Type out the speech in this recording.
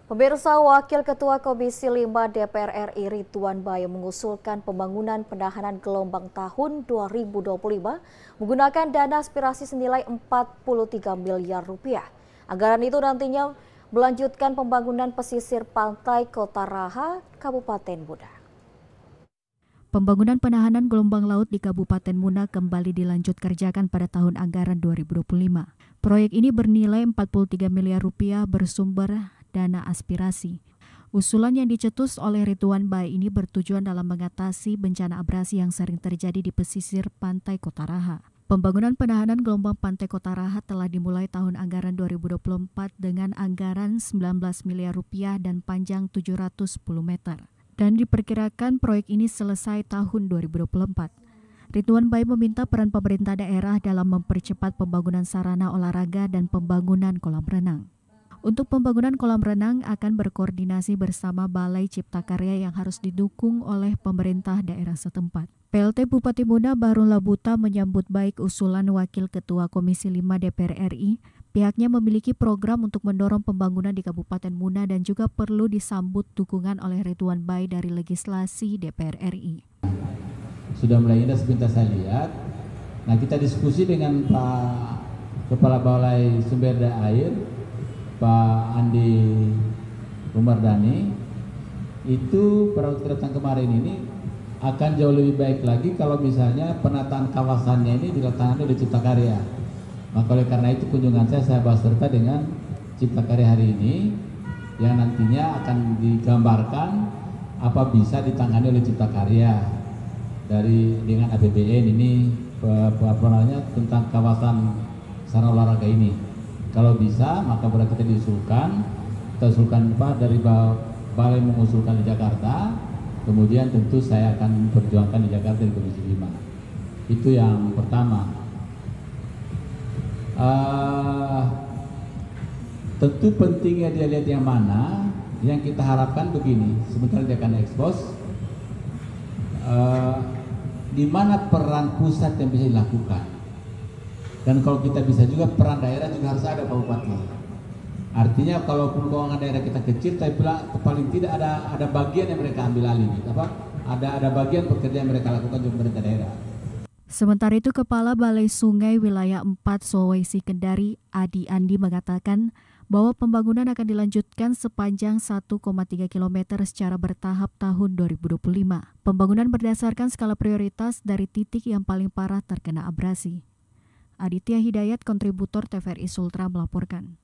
Pemirsa, Wakil Ketua Komisi 5 DPR RI Ridwan Bayu mengusulkan pembangunan penahanan gelombang tahun 2025 menggunakan dana aspirasi senilai 43 miliar rupiah. Anggaran itu nantinya melanjutkan pembangunan pesisir pantai Kota Raha, Kabupaten Muna. Pembangunan penahanan gelombang laut di Kabupaten Muna kembali dilanjut kerjakan pada tahun anggaran 2025. Proyek ini bernilai 43 miliar rupiah bersumber dana aspirasi. Usulan yang dicetus oleh Ridwan Bayu ini bertujuan dalam mengatasi bencana abrasi yang sering terjadi di pesisir pantai Kota Raha. Pembangunan penahanan gelombang pantai Kota Raha telah dimulai tahun anggaran 2024 dengan anggaran 19 miliar rupiah dan panjang 710 meter. Dan diperkirakan proyek ini selesai tahun 2024. Ridwan Bayu meminta peran pemerintah daerah dalam mempercepat pembangunan sarana olahraga dan pembangunan kolam renang. Untuk pembangunan kolam renang akan berkoordinasi bersama Balai Cipta Karya yang harus didukung oleh pemerintah daerah setempat. PLT Bupati Muna Bahrul Labuta menyambut baik usulan Wakil Ketua Komisi 5 DPR RI. Pihaknya memiliki program untuk mendorong pembangunan di Kabupaten Muna dan juga perlu disambut dukungan oleh Ridwan Bayu dari legislasi DPR RI. Sudah mulai indah sebentar saya lihat. Nah, kita diskusi dengan Pak Kepala Balai Sumber Daya Air, Pak Andi Umardani, itu pada waktu datang kemarin ini akan jauh lebih baik lagi kalau misalnya penataan kawasannya ini dilaksanakan oleh Cipta Karya. Maka oleh karena itu kunjungan saya bahas serta dengan Cipta Karya hari ini yang nantinya akan digambarkan apa bisa ditangani oleh Cipta Karya dengan APBN ini tentang kawasan sarana olahraga ini. Kalau bisa, maka berarti kita usulkan dari Balai mengusulkan di Jakarta, kemudian tentu saya akan perjuangkan di Jakarta di Komisi 5. Itu yang pertama. Tentu pentingnya dia lihat yang mana, yang kita harapkan begini, sebentar dia akan ekspos, di mana peran pusat yang bisa dilakukan. Dan kalau kita bisa juga peran daerah juga harus ada Pak Bupati. Artinya kalaupun keuangan daerah kita kecil, tapi paling tidak ada bagian yang mereka ambil alih, gitu, ada bagian pekerjaan yang mereka lakukan di pemerintah daerah. Sementara itu, Kepala Balai Sungai Wilayah 4 Sulawesi Kendari, Adi Andi mengatakan bahwa pembangunan akan dilanjutkan sepanjang 1,3 km secara bertahap tahun 2025. Pembangunan berdasarkan skala prioritas dari titik yang paling parah terkena abrasi. Aditya Hidayat, kontributor TVRI Sultra melaporkan.